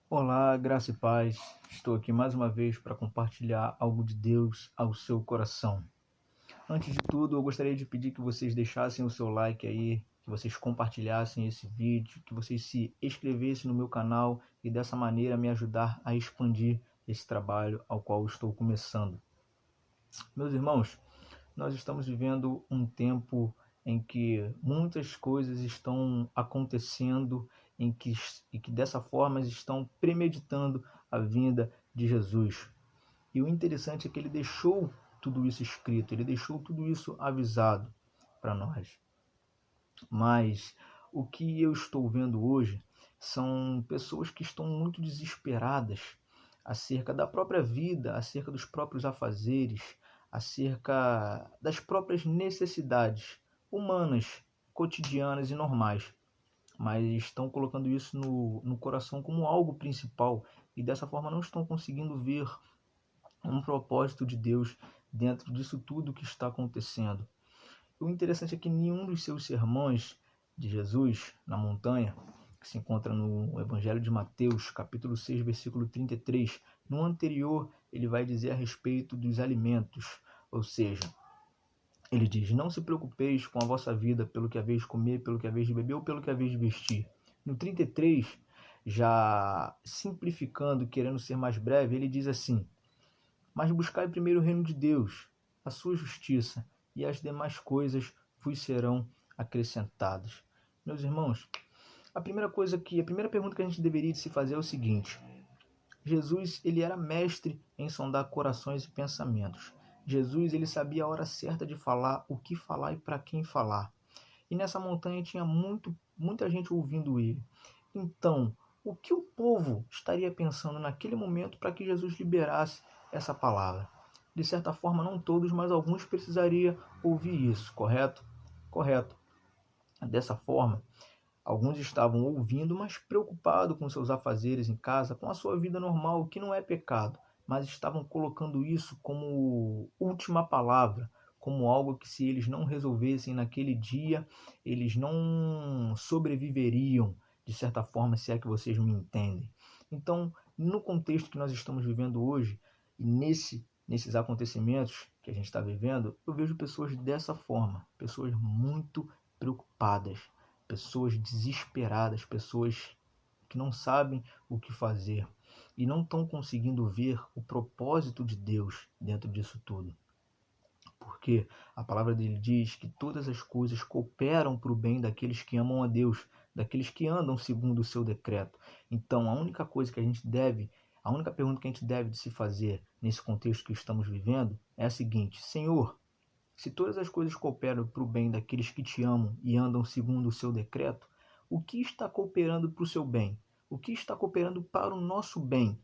Olá, graça e paz. Estou aqui mais uma vez para compartilhar algo de Deus ao seu coração. Antes de tudo, eu gostaria de pedir que vocês deixassem o seu like aí, que vocês compartilhassem esse vídeo, que vocês se inscrevessem no meu canal e dessa maneira me ajudar a expandir esse trabalho ao qual estou começando. Meus irmãos, nós estamos vivendo um tempo em que muitas coisas estão acontecendo e que dessa forma estão premeditando a vinda de Jesus. E o interessante é que ele deixou tudo isso escrito, ele deixou tudo isso avisado para nós. Mas o que eu estou vendo hoje são pessoas que estão muito desesperadas acerca da própria vida, acerca dos próprios afazeres, acerca das próprias necessidades humanas, cotidianas e normais, mas estão colocando isso no coração como algo principal e dessa forma não estão conseguindo ver um propósito de Deus dentro disso tudo que está acontecendo. O interessante é que nenhum dos seus sermões de Jesus na montanha, que se encontra no Evangelho de Mateus, capítulo 6, versículo 33, no anterior ele vai dizer a respeito dos alimentos, ou seja, ele diz: não se preocupeis com a vossa vida pelo que haveis de comer, pelo que haveis de beber ou pelo que haveis de vestir. No 33, já simplificando, querendo ser mais breve, ele diz assim: mas buscai primeiro o reino de Deus, a sua justiça, e as demais coisas vos serão acrescentadas. Meus irmãos, a primeira pergunta que a gente deveria se fazer é o seguinte: Jesus, ele era mestre em sondar corações e pensamentos. Jesus, ele sabia a hora certa de falar, o que falar e para quem falar. E nessa montanha tinha muita gente ouvindo ele. Então, o que o povo estaria pensando naquele momento para que Jesus liberasse essa palavra? De certa forma, não todos, mas alguns precisariam ouvir isso, correto? Correto. Dessa forma, alguns estavam ouvindo, mas preocupados com seus afazeres em casa, com a sua vida normal, o que não é pecado, mas estavam colocando isso como última palavra, como algo que se eles não resolvessem naquele dia, eles não sobreviveriam, de certa forma, se é que vocês me entendem. Então, no contexto que nós estamos vivendo hoje, e nesses acontecimentos que a gente está vivendo, eu vejo pessoas dessa forma, pessoas muito preocupadas, pessoas desesperadas, pessoas que não sabem o que fazer e não estão conseguindo ver o propósito de Deus dentro disso tudo. Porque a palavra dele diz que todas as coisas cooperam para o bem daqueles que amam a Deus, daqueles que andam segundo o seu decreto. Então, a única pergunta que a gente deve se fazer nesse contexto que estamos vivendo é a seguinte: Senhor, se todas as coisas cooperam para o bem daqueles que te amam e andam segundo o seu decreto, o que está cooperando para o seu bem? O que está cooperando para o nosso bem?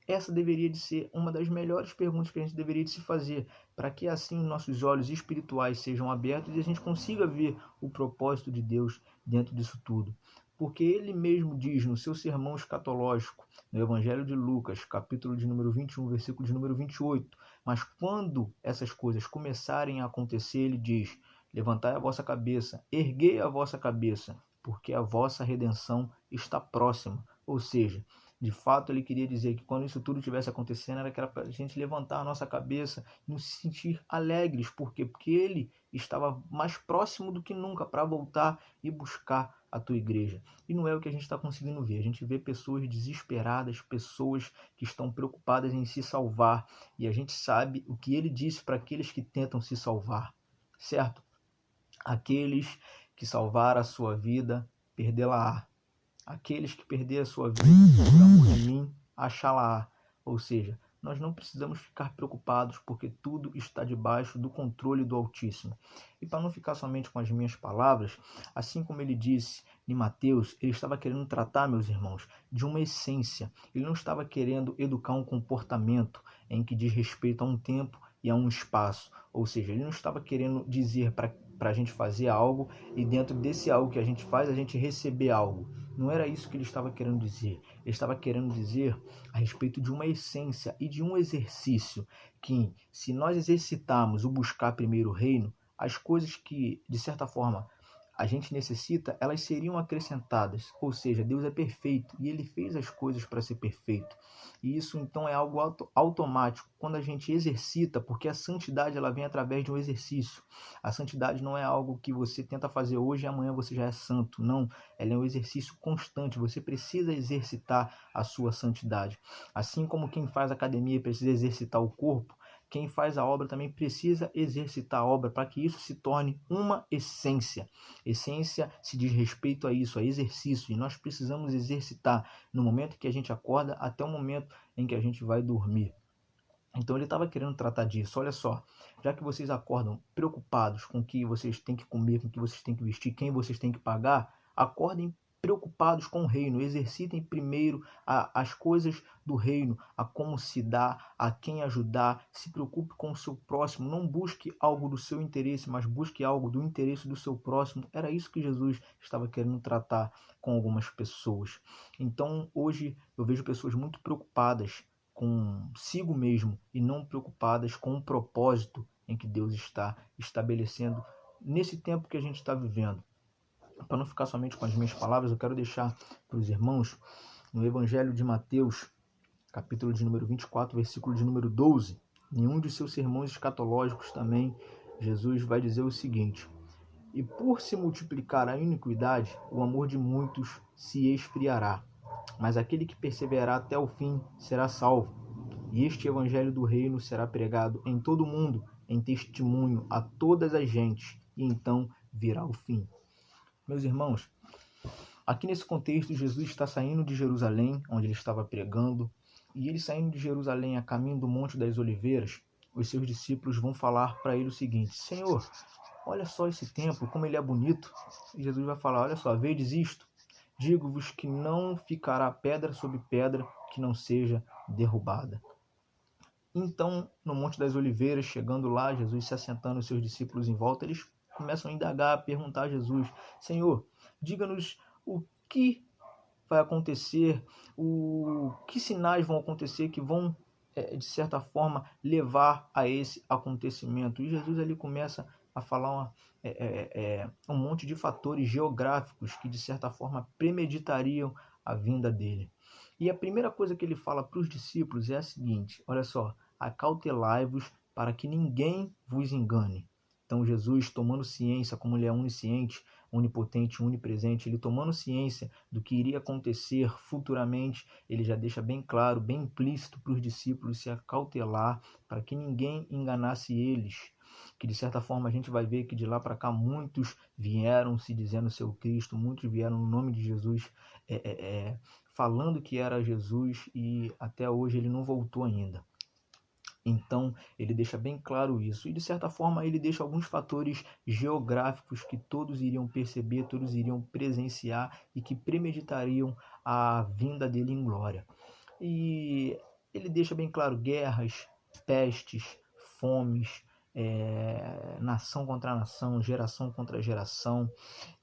Essa deveria de ser uma das melhores perguntas que a gente deveria de se fazer, para que assim nossos olhos espirituais sejam abertos e a gente consiga ver o propósito de Deus dentro disso tudo. Porque ele mesmo diz no seu sermão escatológico, no Evangelho de Lucas, capítulo de número 21, versículo de número 28, mas quando essas coisas começarem a acontecer, ele diz: levantai a vossa cabeça, erguei a vossa cabeça, porque a vossa redenção está próxima. Ou seja, de fato, ele queria dizer que quando isso tudo estivesse acontecendo, era para a gente levantar a nossa cabeça e nos sentir alegres. Por quê? Porque ele estava mais próximo do que nunca para voltar e buscar a tua igreja. E não é o que a gente está conseguindo ver. A gente vê pessoas desesperadas, pessoas que estão preocupadas em se salvar. E a gente sabe o que ele disse para aqueles que tentam se salvar, certo? Aqueles que salvaram a sua vida, perdê-la-á. Aqueles que perderem a sua vida por amor de mim, achá-la-á. Ou seja, nós não precisamos ficar preocupados porque tudo está debaixo do controle do Altíssimo. E para não ficar somente com as minhas palavras, assim como ele disse em Mateus, ele estava querendo tratar, meus irmãos, de uma essência. Ele não estava querendo educar um comportamento em que diz respeito a um tempo e a um espaço. Ou seja, ele não estava querendo dizer para a gente fazer algo e dentro desse algo que a gente faz, a gente receber algo. Não era isso que ele estava querendo dizer. Ele estava querendo dizer a respeito de uma essência e de um exercício que, se nós exercitarmos o buscar primeiro o reino, as coisas que, de certa forma, a gente necessita, elas seriam acrescentadas. Ou seja, Deus é perfeito e Ele fez as coisas para ser perfeito. E isso então é algo automático quando a gente exercita, porque a santidade ela vem através de um exercício. A santidade não é algo que você tenta fazer hoje e amanhã você já é santo. Não, ela é um exercício constante. Você precisa exercitar a sua santidade. Assim como quem faz academia precisa exercitar o corpo, quem faz a obra também precisa exercitar a obra para que isso se torne uma essência. Essência se diz respeito a isso, a exercício, e nós precisamos exercitar no momento que a gente acorda até o momento em que a gente vai dormir. Então ele estava querendo tratar disso. Olha só, já que vocês acordam preocupados com o que vocês têm que comer, com o que vocês têm que vestir, quem vocês têm que pagar, acordem preocupados com o reino, exercitem primeiro as coisas do reino, a como se dá, a quem ajudar, se preocupe com o seu próximo, não busque algo do seu interesse, mas busque algo do interesse do seu próximo. Era isso que Jesus estava querendo tratar com algumas pessoas. Então hoje eu vejo pessoas muito preocupadas consigo mesmo e não preocupadas com o propósito em que Deus está estabelecendo nesse tempo que a gente está vivendo. Para não ficar somente com as minhas palavras, eu quero deixar para os irmãos no Evangelho de Mateus, capítulo de número 24, versículo de número 12. Em um de seus sermões escatológicos também, Jesus vai dizer o seguinte: e por se multiplicar a iniquidade, o amor de muitos se esfriará, mas aquele que perseverar até o fim será salvo. E este evangelho do reino será pregado em todo o mundo, em testemunho a todas as gentes, e então virá o fim. Meus irmãos, aqui nesse contexto, Jesus está saindo de Jerusalém, onde ele estava pregando, e ele saindo de Jerusalém a caminho do Monte das Oliveiras, os seus discípulos vão falar para ele o seguinte: Senhor, olha só esse templo, como ele é bonito. E Jesus vai falar: olha só, vedes isto? Digo-vos que não ficará pedra sobre pedra que não seja derrubada. Então, no Monte das Oliveiras, chegando lá, Jesus se assentando os seus discípulos em volta, eles começam a indagar, a perguntar a Jesus: Senhor, diga-nos o que vai acontecer, que sinais vão acontecer que vão, de certa forma, levar a esse acontecimento. E Jesus ali começa a falar um monte de fatores geográficos que, de certa forma, premeditariam a vinda dele. E a primeira coisa que ele fala para os discípulos é a seguinte: olha só, acautelai-vos para que ninguém vos engane. Então Jesus, tomando ciência, como ele é onisciente, onipotente, onipresente, ele tomando ciência do que iria acontecer futuramente, ele já deixa bem claro, bem implícito para os discípulos se acautelar, para que ninguém enganasse eles. Que de certa forma a gente vai ver que de lá para cá muitos vieram se dizendo seu Cristo, muitos vieram no nome de Jesus, falando que era Jesus, e até hoje ele não voltou ainda. Então, ele deixa bem claro isso. E, de certa forma, ele deixa alguns fatores geográficos que todos iriam perceber, todos iriam presenciar e que premeditariam a vinda dele em glória. E ele deixa bem claro guerras, pestes, fomes, nação contra nação, geração contra geração.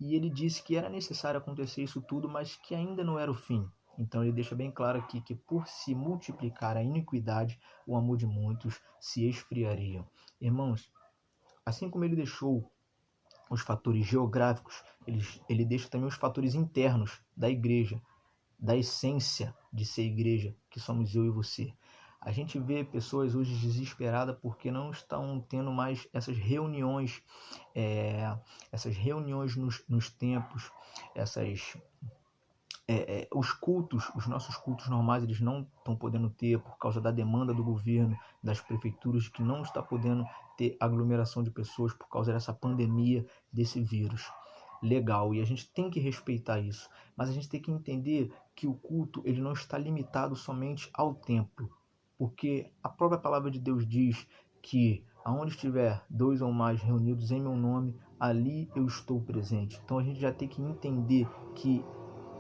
E ele disse que era necessário acontecer isso tudo, mas que ainda não era o fim. Então ele deixa bem claro aqui que por se multiplicar a iniquidade, o amor de muitos se esfriaria. Irmãos, assim como ele deixou os fatores geográficos, ele deixa também os fatores internos da igreja, da essência de ser igreja, que somos eu e você. A gente vê pessoas hoje desesperadas porque não estão tendo mais essas reuniões nos templos, os cultos, os nossos cultos normais, eles não estão podendo ter por causa da demanda do governo, das prefeituras, que não está podendo ter aglomeração de pessoas por causa dessa pandemia, desse vírus. Legal, e a gente tem que respeitar isso, mas a gente tem que entender que o culto ele não está limitado somente ao templo, porque a própria palavra de Deus diz que aonde estiver 2 ou mais reunidos em meu nome, ali eu estou presente. Então a gente já tem que entender que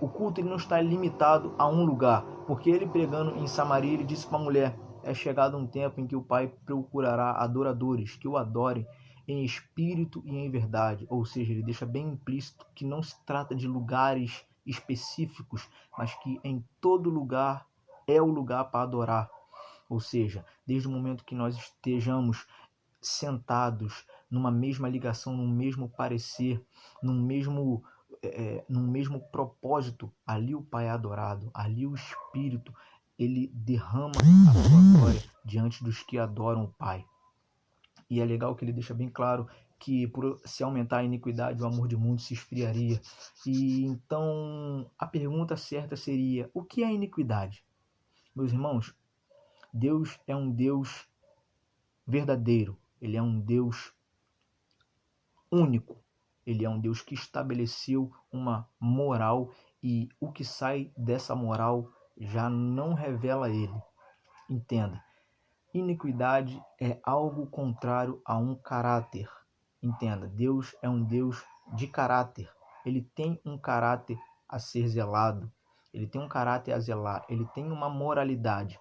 o culto ele não está limitado a um lugar, porque ele pregando em Samaria, ele disse para a mulher: é chegado um tempo em que o Pai procurará adoradores que o adorem em espírito e em verdade. Ou seja, ele deixa bem implícito que não se trata de lugares específicos, mas que em todo lugar é o lugar para adorar. Ou seja, desde o momento que nós estejamos sentados numa mesma ligação, num mesmo parecer, num mesmo propósito. Ali o Pai é adorado, ali o Espírito, ele derrama a sua glória diante dos que adoram o Pai. E é legal que ele deixa bem claro que por se aumentar a iniquidade, o amor de muitos se esfriaria. E então a pergunta certa seria: o que é iniquidade? Meus irmãos, Deus é um Deus verdadeiro, ele é um Deus único, ele é um Deus que estabeleceu uma moral e o que sai dessa moral já não revela ele. Entenda, iniquidade é algo contrário a um caráter. Entenda, Deus é um Deus de caráter, ele tem um caráter a ser zelado, ele tem um caráter a zelar, ele tem uma moralidade.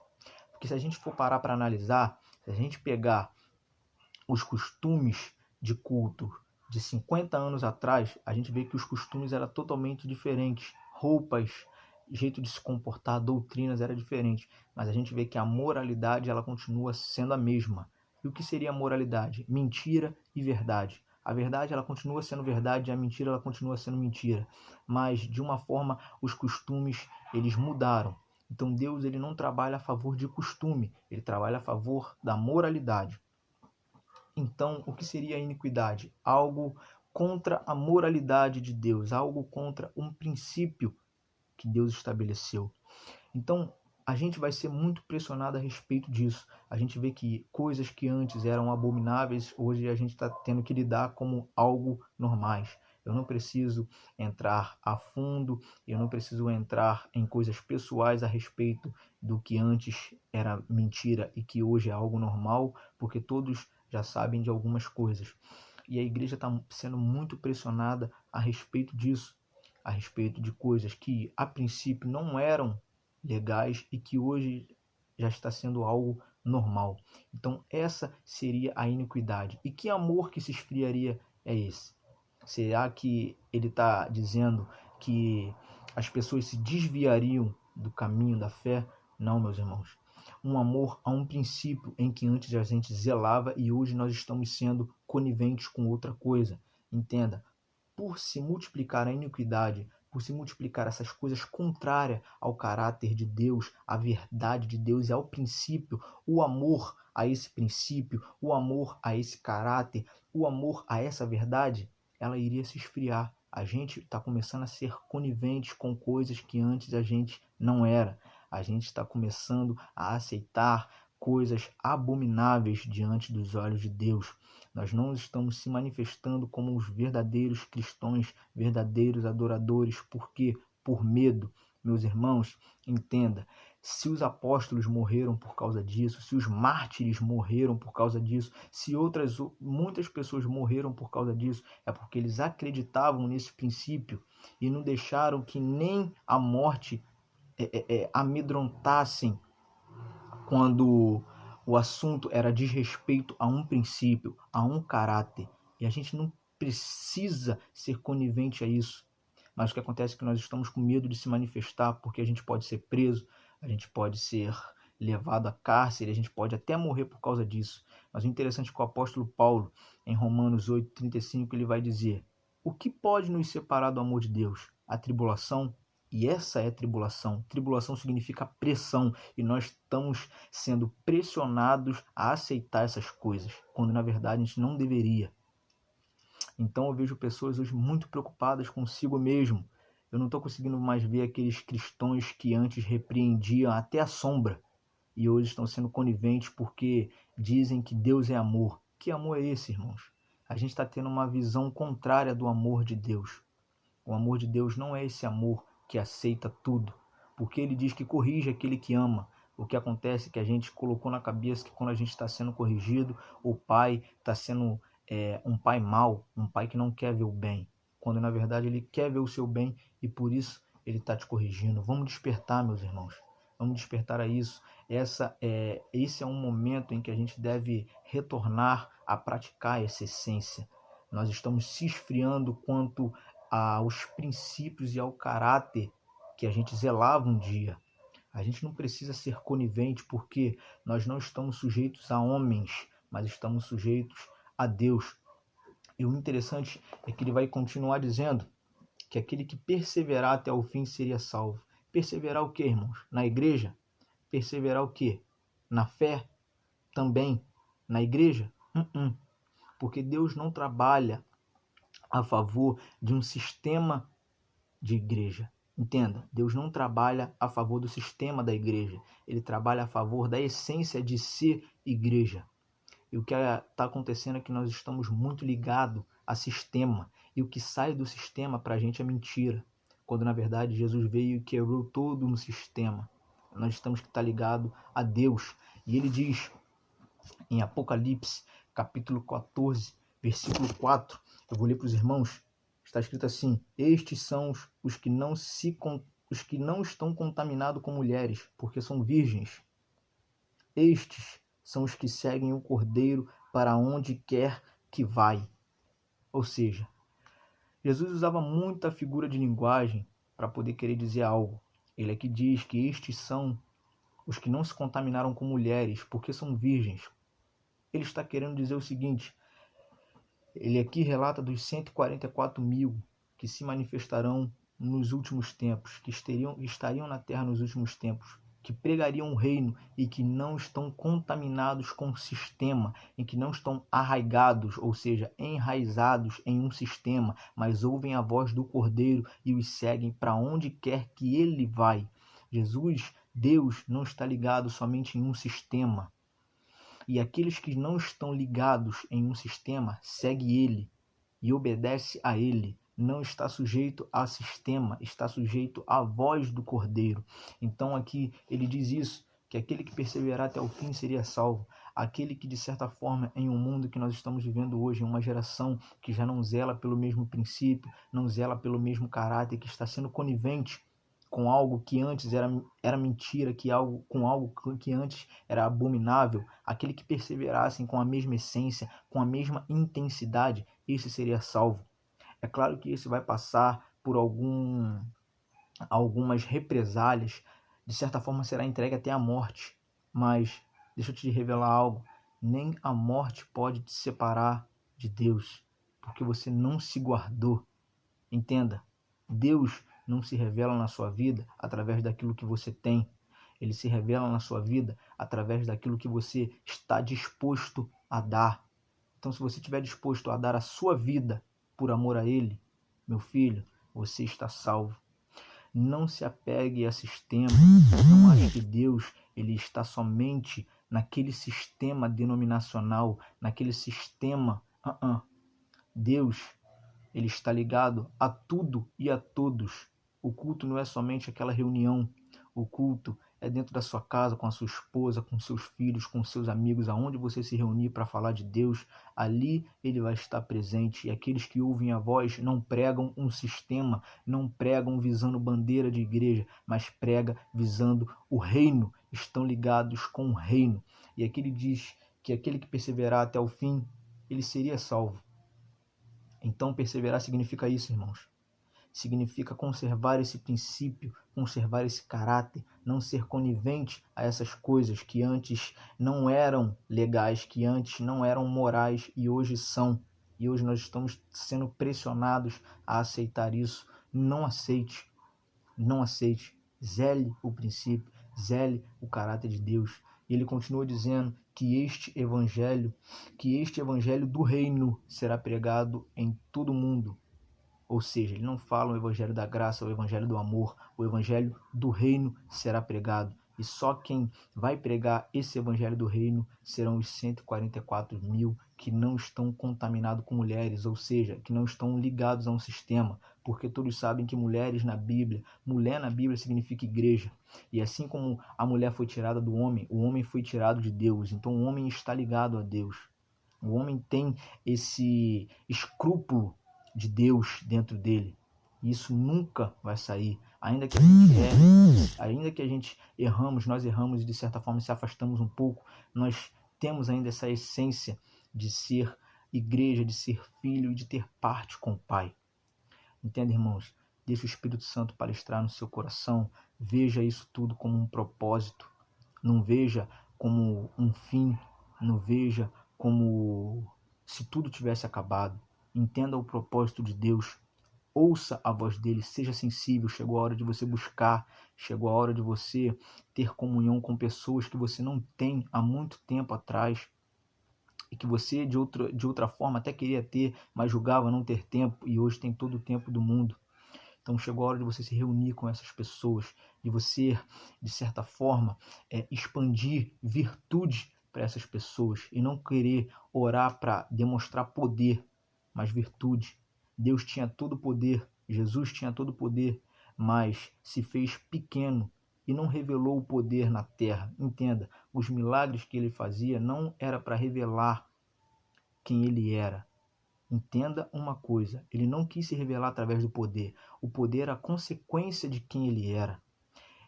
Porque se a gente for parar para analisar, se a gente pegar os costumes de culto de 50 anos atrás, a gente vê que os costumes eram totalmente diferentes. Roupas, jeito de se comportar, doutrinas era diferente. Mas a gente vê que a moralidade ela continua sendo a mesma. E o que seria a moralidade? Mentira e verdade. A verdade ela continua sendo verdade e a mentira ela continua sendo mentira. Mas de uma forma os costumes eles mudaram. Então Deus ele não trabalha a favor de costume, ele trabalha a favor da moralidade. Então, o que seria a iniquidade? Algo contra a moralidade de Deus, algo contra um princípio que Deus estabeleceu. Então, a gente vai ser muito pressionado a respeito disso. A gente vê que coisas que antes eram abomináveis, hoje a gente está tendo que lidar como algo normais. Eu não preciso entrar a fundo, eu não preciso entrar em coisas pessoais a respeito do que antes era mentira e que hoje é algo normal, porque todos já sabem de algumas coisas. E a igreja está sendo muito pressionada a respeito disso, a respeito de coisas que a princípio não eram legais e que hoje já está sendo algo normal. Então essa seria a iniquidade. E que amor que se esfriaria é esse? Será que ele está dizendo que as pessoas se desviariam do caminho da fé? Não, meus irmãos. Um amor a um princípio em que antes a gente zelava e hoje nós estamos sendo coniventes com outra coisa. Entenda, por se multiplicar a iniquidade, por se multiplicar essas coisas contrárias ao caráter de Deus, à verdade de Deus e ao princípio, o amor a esse princípio, o amor a esse caráter, o amor a essa verdade, ela iria se esfriar. A gente está começando a ser conivente com coisas que antes a gente não era. A gente está começando a aceitar coisas abomináveis diante dos olhos de Deus. Nós não estamos se manifestando como os verdadeiros cristãos, verdadeiros adoradores. Por quê? Por medo. Meus irmãos, entenda, se os apóstolos morreram por causa disso, se os mártires morreram por causa disso, se muitas pessoas morreram por causa disso, é porque eles acreditavam nesse princípio e não deixaram que nem a morte amedrontassem quando o assunto era desrespeito a um princípio, a um caráter. E a gente não precisa ser conivente a isso. Mas o que acontece é que nós estamos com medo de se manifestar, porque a gente pode ser preso, a gente pode ser levado a cárcere, a gente pode até morrer por causa disso. Mas o interessante é que o apóstolo Paulo, em Romanos 8,35, ele vai dizer: o que pode nos separar do amor de Deus? A tribulação? E essa é tribulação. Tribulação significa pressão. E nós estamos sendo pressionados a aceitar essas coisas, quando na verdade a gente não deveria. Então eu vejo pessoas hoje muito preocupadas consigo mesmo. Eu não estou conseguindo mais ver aqueles cristãos que antes repreendiam até a sombra e hoje estão sendo coniventes porque dizem que Deus é amor. Que amor é esse, irmãos? A gente está tendo uma visão contrária do amor de Deus. O amor de Deus não é esse amor que aceita tudo, porque ele diz que corrige aquele que ama. O que acontece é que a gente colocou na cabeça que quando a gente está sendo corrigido, o pai está sendo um pai mau, um pai que não quer ver o bem, quando na verdade ele quer ver o seu bem e por isso ele está te corrigindo. Vamos despertar, meus irmãos, vamos despertar a isso. Esse é um momento em que a gente deve retornar a praticar essa essência. Nós estamos se esfriando quanto aos princípios e ao caráter que a gente zelava um dia. A gente não precisa ser conivente porque nós não estamos sujeitos a homens, mas estamos sujeitos a Deus. E o interessante é que ele vai continuar dizendo que aquele que perseverar até o fim seria salvo. Perseverar o quê, irmãos? Na igreja? Perseverar o quê? Na fé? Também? Na igreja? Porque Deus não trabalha a favor de um sistema de igreja. Entenda, Deus não trabalha a favor do sistema da igreja. Ele trabalha a favor da essência de ser igreja. E o que está acontecendo é que nós estamos muito ligados a sistema. E o que sai do sistema para a gente é mentira. Quando na verdade Jesus veio e quebrou todo um sistema. Nós estamos que estar ligados a Deus. E ele diz em Apocalipse, capítulo 14, versículo 4. Eu vou ler para os irmãos. Está escrito assim: estes são os que não estão contaminados com mulheres, porque são virgens. Estes são os que seguem o Cordeiro para onde quer que vai. Ou seja, Jesus usava muita figura de linguagem para poder querer dizer algo. Ele aqui diz que estes são os que não se contaminaram com mulheres, porque são virgens. Ele está querendo dizer o seguinte: ele aqui relata dos 144 mil que se manifestarão nos últimos tempos, que estariam na terra nos últimos tempos, que pregariam o reino e que não estão contaminados com o sistema, em que não estão arraigados, ou seja, enraizados em um sistema, mas ouvem a voz do Cordeiro e os seguem para onde quer que ele vai. Jesus, Deus, não está ligado somente em um sistema. E aqueles que não estão ligados em um sistema, segue ele e obedece a ele. Não está sujeito a sistema, está sujeito à voz do Cordeiro. Então aqui ele diz isso, que aquele que perseverar até o fim seria salvo. Aquele que, de certa forma, em um mundo que nós estamos vivendo hoje, em uma geração que já não zela pelo mesmo princípio, não zela pelo mesmo caráter, que está sendo conivente com algo que antes era mentira, com algo que antes era abominável, aquele que perseverassem com a mesma essência, com a mesma intensidade, esse seria salvo. É claro que esse vai passar por algumas represálias, de certa forma será entregue até a morte, mas deixa eu te revelar algo, nem a morte pode te separar de Deus, porque você não se guardou. Entenda, Deus não se revela na sua vida através daquilo que você tem. Ele se revela na sua vida através daquilo que você está disposto a dar. Então, se você estiver disposto a dar a sua vida por amor a Ele, meu filho, você está salvo. Não se apegue a sistema. Não ache que Deus ele está somente naquele sistema denominacional, naquele sistema. Deus ele está ligado a tudo e a todos. O culto não é somente aquela reunião. O culto é dentro da sua casa, com a sua esposa, com seus filhos, com seus amigos, aonde você se reunir para falar de Deus, ali ele vai estar presente. E aqueles que ouvem a voz não pregam um sistema, não pregam visando bandeira de igreja, mas prega visando o reino, estão ligados com o reino. E aqui ele diz que aquele que perseverar até o fim, ele seria salvo. Então perseverar significa isso, irmãos. Significa conservar esse princípio, conservar esse caráter, não ser conivente a essas coisas que antes não eram legais, que antes não eram morais e hoje são. E hoje nós estamos sendo pressionados a aceitar isso. Não aceite, não aceite. Zele o princípio, zele o caráter de Deus. E ele continua dizendo que este evangelho do reino será pregado em todo o mundo. Ou seja, ele não fala o evangelho da graça, o evangelho do amor, o evangelho do reino será pregado. E só quem vai pregar esse evangelho do reino serão os 144 mil que não estão contaminados com mulheres, ou seja, que não estão ligados a um sistema. Porque todos sabem que mulher na Bíblia significa igreja. E assim como a mulher foi tirada do homem, o homem foi tirado de Deus. Então o homem está ligado a Deus. O homem tem esse escrúpulo de Deus dentro dele. Isso nunca vai sair. Ainda que a gente erre, ainda que a gente nós erramos e de certa forma se afastamos um pouco, nós temos ainda essa essência de ser igreja, de ser filho e de ter parte com o Pai. Entende, irmãos? Deixa o Espírito Santo palestrar no seu coração. Veja isso tudo como um propósito. Não veja como um fim. Não veja como se tudo tivesse acabado. Entenda o propósito de Deus. Ouça a voz dele, seja sensível. Chegou a hora de você buscar, chegou a hora de você ter comunhão com pessoas que você não tem há muito tempo atrás e que você de outra forma até queria ter, mas julgava não ter tempo e hoje tem todo o tempo do mundo. Então chegou a hora de você se reunir com essas pessoas, de você, de certa forma, expandir virtude para essas pessoas e não querer orar para demonstrar poder, mas virtude. Deus tinha todo o poder, Jesus tinha todo o poder, mas se fez pequeno e não revelou o poder na terra. Entenda, os milagres que ele fazia não era para revelar quem ele era. Entenda uma coisa, ele não quis se revelar através do poder. O poder era a consequência de quem ele era.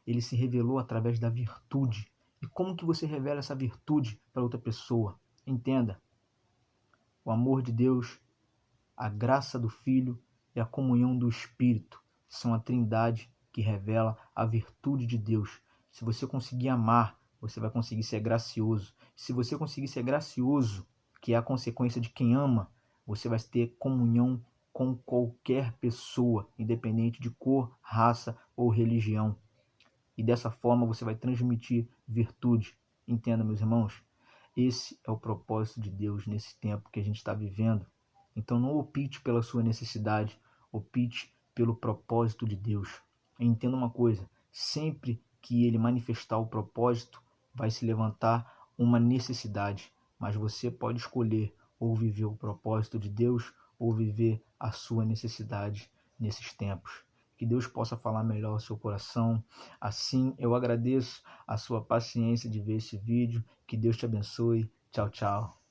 Ele se revelou através da virtude. E como que você revela essa virtude para outra pessoa? Entenda, o amor de Deus, a graça do Filho e a comunhão do Espírito são a trindade que revela a virtude de Deus. Se você conseguir amar, você vai conseguir ser gracioso. Se você conseguir ser gracioso, que é a consequência de quem ama, você vai ter comunhão com qualquer pessoa, independente de cor, raça ou religião. E dessa forma você vai transmitir virtude. Entenda, meus irmãos, esse é o propósito de Deus nesse tempo que a gente está vivendo. Então não opte pela sua necessidade, opte pelo propósito de Deus. E entenda uma coisa, sempre que ele manifestar o propósito, vai se levantar uma necessidade, mas você pode escolher ou viver o propósito de Deus ou viver a sua necessidade nesses tempos. Que Deus possa falar melhor ao seu coração. Assim, eu agradeço a sua paciência de ver esse vídeo. Que Deus te abençoe. Tchau, tchau.